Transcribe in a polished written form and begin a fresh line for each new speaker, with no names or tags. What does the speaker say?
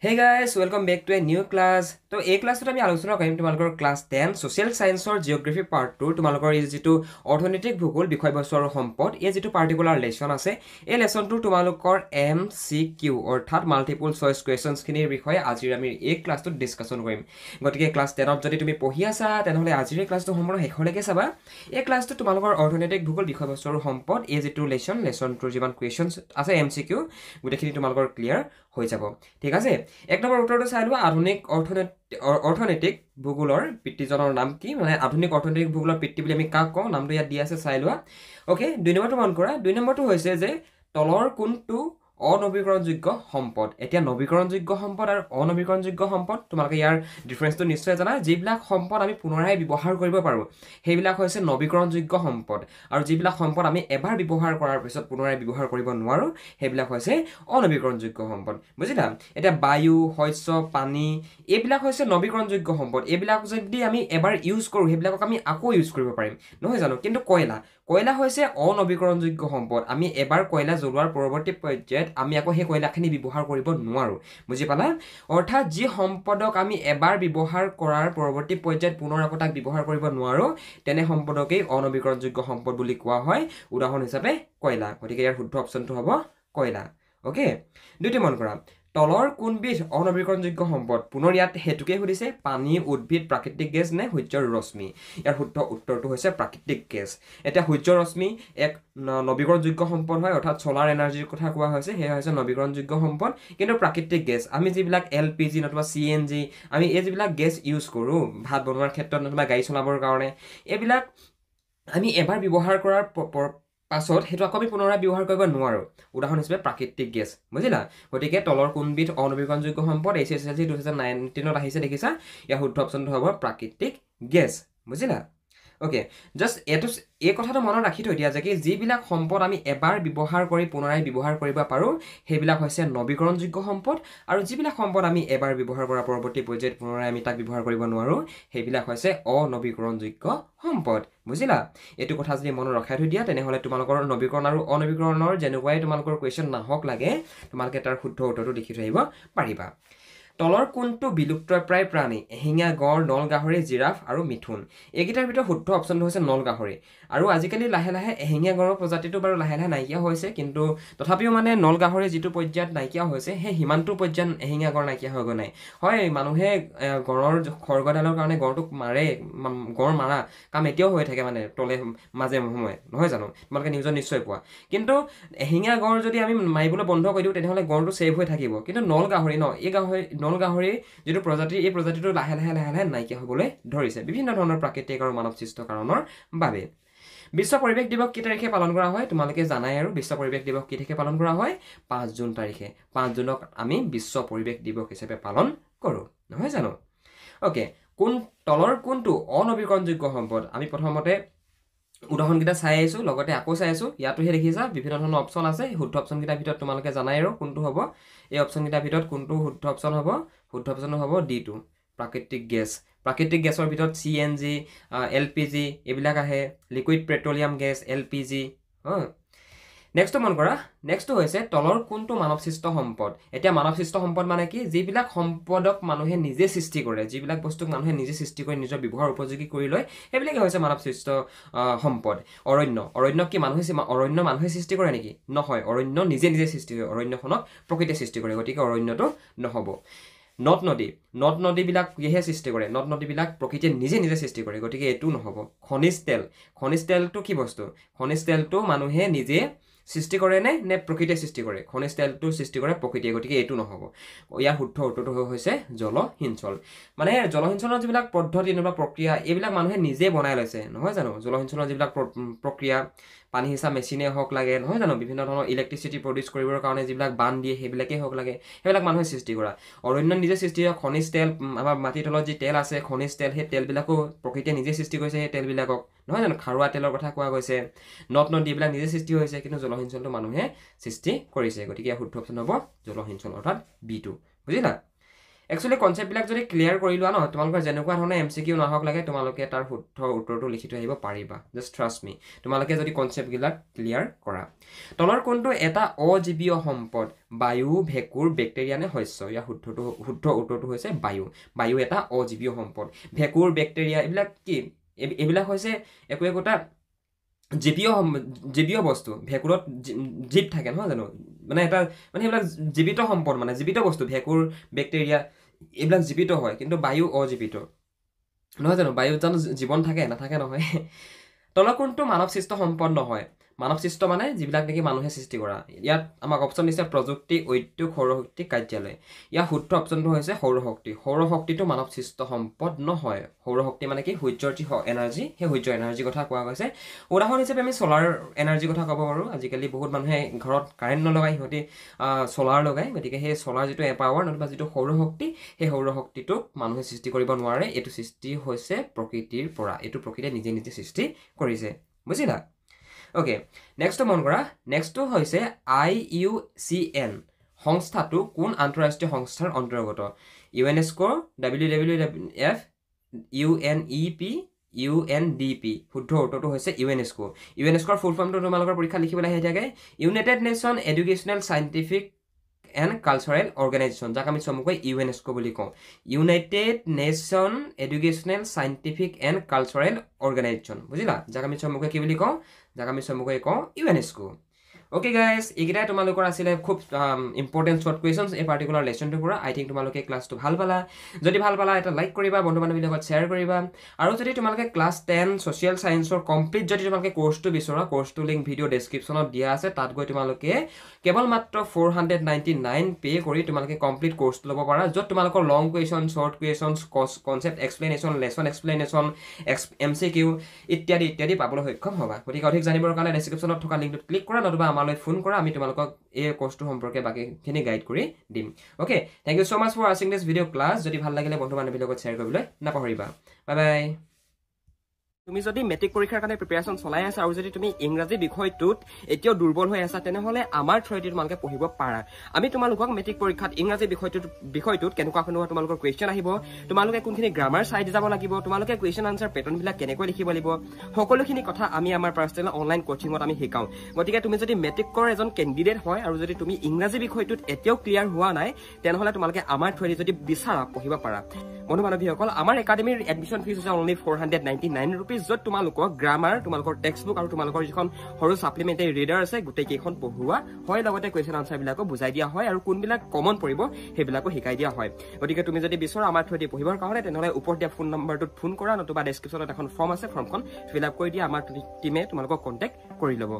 Hey guys, welcome back to a new class. তো এই ক্লাছটোত আমি আলোচনা কৰিম তোমালোকৰ ক্লাছ 10 ছ'চিয়েল ছায়েন্সৰ জিঅ'গ্ৰাফি পাৰ্ট 2 তোমালোকৰ এই যিটো অৰ্থনৈতিক ভূগোল বিষয়বস্তু আৰু সম্পদ এই যিটো পাৰ্টিকুলাৰ লেচন আছে এই লেচনটোৰ তোমালোকৰ MCQ অৰ্থাৎ মাল্টিপল চইচ কুৱেশ্যনছখিনিৰ বিষয়ে আজিৰ আমি এই ক্লাছটোত ডিছকাশ্যন কৰিম গতিকে ক্লাছ 10ত যদি তুমি পঢ়ি আছা তেনেহ'লে আজিৰ এই ক্লাছটো সম্পূৰ্ণ শেষলৈকে চাবা এই ক্লাছটো তোমালোকৰ অৰ্থনৈতিক ভূগোল বিষয়বস্তু আৰু সম্পদ এই যিটো লেচনটোৰ যিমান কুৱেশ্যনছ আছে MCQ গোটেইখিনি তোমালোকৰ ক্লিয়াৰ হৈ যাব ঠিক আছে এক নম্বৰ উত্তৰটো চাই লোৱা আধুনিক অৰ্থনৈতিক ভূগোলৰ পিতৃজনৰ নাম কি মানে আধুনিক অৰ্থনৈতিক ভূগোলৰ পিতৃ বুলি আমি কাক কওঁ নামটো ইয়াত দিয়া আছে চাই লোৱা অ'কে 2 নম্বৰটো মন কৰা 2 নম্বৰটো হৈছে যে তলৰ কোনটো অনবীকৰণযোগ্য সম্পদ এতিয়া নবীকৰণযোগ্য সম্পদ আৰু অনবীকৰণযোগ্য সম্পদ তোমালোকে ইয়াৰ ডিফাৰেন্সটো নিশ্চয় জানা যিবিলাক সম্পদ আমি পুনৰাই ব্যৱহাৰ কৰিব পাৰোঁ সেইবিলাক হৈছে নবীকৰণযোগ্য সম্পদ আৰু যিবিলাক সম্পদ আমি এবাৰ ব্যৱহাৰ কৰাৰ পিছত পুনৰাই ব্যৱহাৰ কৰিব নোৱাৰোঁ সেইবিলাক হৈছে অনবীকৰণযোগ্য সম্পদ বুজিলা এতিয়া বায়ু শস্য পানী এইবিলাক হৈছে নবীকৰণযোগ্য সম্পদ এইবিলাক যদি আমি এবাৰ ইউজ কৰোঁ সেইবিলাকক আমি আকৌ ইউজ কৰিব পাৰিম নহয় জানো কিন্তু কয়লা হৈছে অনবীকৰণযোগ্য সম্পদ আমি এবাৰ কয়লা জ্বলোৱাৰ পৰৱৰ্তী পৰ্যায়ত আমি আকৌ সেই কয়লাখিনি ব্যৱহাৰ কৰিব নোৱাৰোঁ বুজি পালা অৰ্থাৎ যি সম্পদক আমি এবাৰ ব্যৱহাৰ কৰাৰ পৰৱৰ্তী পৰ্যায়ত পুনৰ আকৌ তাক ব্যৱহাৰ কৰিব নোৱাৰোঁ তেনে সম্পদকেই অনবীকৰণযোগ্য সম্পদ বুলি কোৱা হয় উদাহৰণ হিচাপে কয়লা গতিকে ইয়াৰ শুদ্ধ অপশ্যনটো হ'ব কয়লা অ'কে দুটি মন কৰা তলৰ কোনবিধ অনবীকৰণযোগ্য সম্পদ পুনৰ ইয়াত হেতুকে সুধিছে পানী উদ্ভিদ প্ৰাকৃতিক গেছ নে সূৰ্যৰ ৰশ্মি ইয়াৰ শুদ্ধ উত্তৰটো হৈছে প্ৰাকৃতিক গেছ এতিয়া সূৰ্যৰ ৰশ্মি এক নবীকৰণযোগ্য সম্পদ হয় অৰ্থাৎ ছলাৰ এনাৰ্জিৰ কথা কোৱা হৈছে সেয়া হৈছে নবীকৰণযোগ্য সম্পদ কিন্তু প্ৰাকৃতিক গেছ আমি যিবিলাক LPG নতুবা CNG আমি এই যিবিলাক গেছ ইউজ কৰোঁ ভাত বনোৱাৰ ক্ষেত্ৰত নতুবা গাড়ী চলাবৰ কাৰণে এইবিলাক আমি এবাৰ ব্যৱহাৰ কৰাৰ পাছত সেইটো আকৌ আমি পুনৰাই ব্যৱহাৰ কৰিব নোৱাৰোঁ উদাহৰণ হিচাপে প্ৰাকৃতিক গেছ বুজিলা গতিকে তলৰ কোনবিধ অনবীকৰণযোগ্য সম্পদ HSLC 2019ত আহিছে দেখিছা ইয়াৰ শুদ্ধ অপশ্যনটো হ'ব প্ৰাকৃতিক গেছ বুজিলা অ'কে জাষ্ট এই কথাটো মনত ৰাখি থৈ দিয়া যে কি যিবিলাক সম্পদ আমি এবাৰ ব্যৱহাৰ কৰি পুনৰাই ব্যৱহাৰ কৰিব পাৰোঁ সেইবিলাক হৈছে নবীকৰণযোগ্য সম্পদ আৰু যিবিলাক সম্পদ আমি এবাৰ ব্যৱহাৰ কৰাৰ পৰৱৰ্তী পৰ্যায়ত পুনৰাই আমি তাক ব্যৱহাৰ কৰিব নোৱাৰোঁ সেইবিলাক হৈছে অনবীকৰণযোগ্য সম্পদ বুজিলা এইটো কথা যদি মনত ৰখাই থৈ দিয়া তেনেহ'লে তোমালোকৰ নবীকৰণ আৰু অনবীকৰণৰ যেনেকুৱাই তোমালোকৰ কুৱেশ্যন নাহক লাগে তোমালোকে তাৰ শুদ্ধ উত্তৰটো লিখি থৈ আহিব পাৰিবা তলৰ কোনটো বিলুপ্তপ্ৰায় প্ৰাণী এশিঙীয়া গঁড় নল গাহৰি জিৰাফ আৰু মিথুন এইকেইটাৰ ভিতৰত শুদ্ধ অপশ্যনটো হৈছে নল গাহৰি আৰু আজিকালি লাহে লাহে এশিঙীয়া গঁড়ৰ প্ৰজাতিটো বাৰু লাহে লাহে নাইকিয়া হৈছে কিন্তু তথাপিও মানে নল গাহৰি যিটো পৰ্যায়ত নাইকিয়া হৈছে সেই সিমানটো পৰ্যায়ত এশিঙীয়া গঁড় নাইকিয়া হৈ গৈ নাই হয় মানুহে গঁড়ৰ খৰ্গডালৰ কাৰণে গঁড়টোক মাৰে গঁড় মাৰা কাম এতিয়াও হৈ থাকে মানে তলে মাজে সময়ে নহয় জানো তোমালোকে নিউজত নিশ্চয় পোৱা কিন্তু এশিঙীয়া গঁড় যদি আমি মাৰিবলৈ বন্ধ কৰি দিওঁ তেনেহ'লে গঁড়টো ছেভ হৈ থাকিব কিন্তু নল গাহৰি এই নল গাহৰিৰ যিটো প্ৰজাতি এই প্ৰজাতিটো লাহে লাহে নাইকিয়া হ'বলৈ ধৰিছে বিভিন্ন ধৰণৰ প্ৰাকৃতিক আৰু মানৱ সৃষ্ট কাৰণৰ বাবে বিশ্ব পৰিৱেশ দিৱস কি তাৰিখে পালন কৰা হয় তোমালোকে জানাই আৰু বিশ্ব পৰিৱেশ দিৱস কি তাৰিখে পালন কৰা হয় 5 জুন তাৰিখে 5 জুনক আমি বিশ্ব পৰিৱেশ দিৱস হিচাপে পালন কৰোঁ নহয় জানো অ'কে তলৰ কোনটো অনবীকৰণযোগ্য সম্পদ আমি প্ৰথমতে উদাহৰণকেইটা চাই আহিছোঁ লগতে আকৌ চাই আছোঁ ইয়াতোহে দেখিছা বিভিন্ন ধৰণৰ অপশ্যন আছে শুদ্ধ অপশ্যনকেইটাৰ ভিতৰত তোমালোকে জানাই আৰু কোনটো হ'ব এই অপশ্যনকেইটাৰ ভিতৰত কোনটো শুদ্ধ অপশ্যন হ'ব শুদ্ধ অপশ্যন হ'ব D2 প্ৰাকৃতিক গেছৰ ভিতৰত CNG LPG এইবিলাক আহে লিকুইড পেট্ৰলিয়াম গেছ LPG নেক্সটটো মন কৰা নেক্সটটো হৈছে তলৰ কোনটো মানৱ সৃষ্ট সম্পদ এতিয়া মানৱ সৃষ্ট সম্পদ মানে কি যিবিলাক সম্পদক মানুহে নিজে সৃষ্টি কৰে যিবিলাক বস্তুক মানুহে নিজে সৃষ্টি কৰি নিজৰ ব্যৱহাৰ উপযোগী কৰি লয় সেইবিলাকে হৈছে মানৱ সৃষ্ট সম্পদ অৰণ্য কি মানুহে সৃষ্টি কৰে নেকি নহয় অৰণ্য নিজে সৃষ্টি হয় অৰণ্যখনক প্ৰকৃতিয়ে সৃষ্টি কৰে গতিকে অৰণ্যটো নহ'ব নদ নদীবিলাক কিহে সৃষ্টি কৰে নদ নদীবিলাক প্ৰকৃতিয়ে নিজে সৃষ্টি কৰে গতিকে এইটো নহ'ব খনিজ তেলটো কি বস্তু খনিজ তেলটো মানুহে নিজে সৃষ্টি কৰে নে প্ৰকৃতিয়ে সৃষ্টি কৰে খনিজ তেলটো সৃষ্টি কৰে প্ৰকৃতিয়ে গতিকে এইটো নহ'ব ইয়াৰ শুদ্ধ উত্তৰটো হৈছে জলসিঞ্চন মানে জলসিঞ্চনৰ যিবিলাক পদ্ধতি বা প্ৰক্ৰিয়া এইবিলাক মানুহে নিজে বনাই লৈছে নহয় জানো জলসিঞ্চনৰ যিবিলাক প্ৰক্ৰিয়া পানী সিঁচা মেচিনে হওক লাগে নহয় জানো বিভিন্ন ধৰণৰ ইলেক্ট্ৰিচিটি প্ৰডিউচ কৰিবৰ কাৰণে যিবিলাক বান্ধ দিয়ে সেইবিলাকেই হওক লাগে সেইবিলাক মানুহে সৃষ্টি কৰা অৰণ্য নিজে সৃষ্টি হয় খনিজ তেল আমাৰ মাটিৰ তলত যি তেল আছে খনিজ তেল সেই তেলবিলাকো প্ৰকৃতিয়ে নিজে সৃষ্টি কৰিছে সেই তেলবিলাকক নহয় জানো খাৰুৱা তেলৰ কথা কোৱা গৈছে নদ নদী এইবিলাক নিজে সৃষ্টি হৈছে কিন্তু জলসিঞ্চনটো মানুহে সৃষ্টি কৰিছে গতিকে শুদ্ধ অপশ্যন হ'ব জলসিঞ্চন অৰ্থাৎ B2 বুজিলা একচুৱেলি কনচেপ্টবিলাক যদি ক্লিয়াৰ কৰি লোৱা ন তোমালোকৰ যেনেকুৱা ধৰণে MCQ নহওক লাগে তোমালোকে তাৰ শুদ্ধ উত্তৰটো লিখি থৈ আহিব পাৰিবা জাষ্ট ট্ৰাষ্ট মি তোমালোকে যদি কনচেপ্টবিলাক ক্লিয়াৰ কৰা তলৰ কোনটো এটা অজীৱীয় সম্পদ বায়ু ভেঁকুৰ বেক্টেৰিয়া নে শস্য ইয়াৰ শুদ্ধ উত্তৰটো হৈছে বায়ু এটা অজীৱীয় সম্পদ ভেঁকুৰ বেক্টেৰিয়া এইবিলাক কি এইবিলাক হৈছে একোটা জীৱীয় বস্তু ভেঁকুৰত জীৱ থাকে নহয় জানো মানে এটা মানে এইবিলাক জীৱিত সম্পদ মানে জীৱিত বস্তু ভেঁকুৰ বেক্টেৰিয়া এইবিলাক জীৱিত হয় কিন্তু বায়ু অজীৱিত নহয় জানো বায়ুত জানো জীৱন থাকে নাথাকে নহয় তলৰ কোনটো মানৱ সৃষ্ট সম্পদ নহয় মানৱ সৃষ্ট মানে যিবিলাক নেকি মানুহে সৃষ্টি কৰা ইয়াত আমাক অপশ্যন দিছে প্ৰযুক্তি উদ্যোগ সৌৰশক্তি কাৰ্যালয় ইয়াৰ শুদ্ধ অপশ্যনটো হৈছে সৌৰশক্তিটো মানৱ সৃষ্ট সম্পদ নহয় সৌৰশক্তি মানে কি সূৰ্যৰ যি এনাৰ্জি সেই সূৰ্যৰ এনাৰ্জিৰ কথা কোৱা গৈছে উদাহৰণ হিচাপে আমি ছলাৰ এনাৰ্জিৰ কথা ক'ব পাৰোঁ আজিকালি বহুত মানুহে ঘৰত কাৰেণ্ট নলগাই সিহঁতি ছলাৰ লগায় গতিকে সেই ছলাৰ যিটো পাৱাৰ নতুবা যিটো সৌৰশক্তি সেই সৌৰশক্তিটোক মানুহে সৃষ্টি কৰিব নোৱাৰে এইটো সৃষ্টি হৈছে প্ৰকৃতিৰ পৰা এইটো প্ৰকৃতিয়ে নিজে নিজে সৃষ্টি কৰিছে বুজিলা ওকে নেক্সট মন কৰা নেক্সটটো হৈছে IUCN সংস্থাটো কোন আন্তঃৰাষ্ট্ৰীয় সংস্থাৰ অন্তৰ্গত UNESCO WWF UNEP UNDP শুদ্ধ উত্তৰটো হৈছে ইউনেস্কোৰ ফুল ফৰ্মটো তোমালোকৰ পৰীক্ষা লিখিবলৈ আহি থাকে United Nation Educational Scientific and Cultural Organisation যাক আমি চমুকৈ ইউনেস্কো বুলি কওঁ United Nation Educational Scientific and Cultural Organisation বুজিলা যাক আমি চমুকৈ কি বুলি কওঁ যাক আমি চমুকৈ কওঁ ইউনেস্কো ওকে গাইজ এইকেইটাই তোমালোকৰ আছিলে খুব ইম্পৰ্টেণ্ট শ্বৰ্ট কুৱেশ্যনছ এই পাৰ্টিকুলাৰ লেচনটোৰ পৰা আই থিংক তোমালোকে ক্লাছটো ভাল পালা যদি ভাল পালা এটা লাইক কৰিবা বন্ধু বান্ধৱীৰ লগত শ্বেয়াৰ কৰিবা আৰু যদি তোমালোকে ক্লাছ 10 ছ'চিয়েল ছায়েন্সৰ কমপ্লিট যদি তোমালোকে কোৰ্চটো বিচৰা কোৰ্চটো লিংক ভিডিঅ' ডেছক্ৰিপশ্যনত দিয়া আছে তাত গৈ তোমালোকে কেৱল মাত্ৰ 499 পে' কৰি তোমালোকে কমপ্লিট কোৰ্চটো ল'ব পাৰা য'ত তোমালোকৰ long question short questions concept explanation lesson explanation MCQ ইত্যাদি পাবলৈ সক্ষম হ'বা গতিকে অধিক জানিবৰ কাৰণে ডেছক্ৰিপশ্যনত থকা লিংকটোত ক্লিক কৰা নতুবা আমালৈ ফোন কৰা আমি তোমালোকক এই কোৰ্সটো সম্পৰ্কে বাকিখিনি গাইড কৰি দিম okay thank you so much for watching this video class যদি ভাল লাগিলে বন্ধু বান্ধৱীৰ লগত শ্বেয়াৰ কৰিবলৈ নাপাহৰিবা বাই বাই তুমি যদি মেট্ৰিক পৰীক্ষাৰ কাৰণে প্ৰিপাৰেচন চলাই আছা আৰু যদি তুমি ইংৰাজী বিষয়টোত এতিয়াও দুৰ্বল হৈ আছা তেনেহলে আমাৰ থ্ৰুদি তোমালোকে পঢ়িব পাৰা আমি তোমালোকক মেট্ৰিক পৰীক্ষাত ইংৰাজী বিষয়টোত কেনেকুৱা তোমালোকৰ কুৱেশ্যন আহিব তোমালোকে কোনখিনি গ্ৰামাৰ চাই যাব লাগিব তোমালোকে কুৱেশ্যন আনসাৰ পেটাৰ্নবিলাক কেনেকৈ লিখিব লাগিব সকলোখিনি কথা আমি আমাৰ পাৰ্চনেল অনলাইন কোচিঙত আমি শিকাওঁ গতিকে তুমি যদি মেট্ৰিকৰ এজন কেণ্ডিডেট হয় আৰু যদি তুমি ইংৰাজী বিষয়টোত এতিয়াও ক্লিয়াৰ হোৱা নাই তেনেহলে তোমালোকে আমাৰ থ্ৰুদি যদি বিচাৰা পঢ়িব পাৰা বন্ধু বান্ধৱীসকল আমাৰ একাডেমীৰ এডমিশ্যন ফিজ হৈছে অনলি 499 rupees য'ত তোমালোকক গ্ৰামাৰ তোমালোকৰ টেক্সটবুক আৰু তোমালোকৰ যিখন সৰু সাপ্লিমেণ্টাৰী ৰিডাৰ আছে গোটেইকেইখন পঢ়ুৱা হয় লগতে কুৱেশ্যন আনসাৰবিলাকো বুজাই দিয়া হয় আৰু কোনবিলাক কমন পৰিব সেইবিলাকো শিকাই দিয়া হয় গতিকে তুমি যদি বিচাৰা আমাৰ থ্ৰুদি পঢ়িবৰ কাৰণে তেনেহলে ওপৰত দিয়া ফোন নম্বৰটোত ফোন কৰা নতুবা ডেছক্ৰিপশ্যনত এখন ফৰ্ম আছে ফৰ্মখন ফিল আপ কৰি দিয়া আমাৰ টিমে তোমালোকক কণ্টেক্ট কৰি ল'ব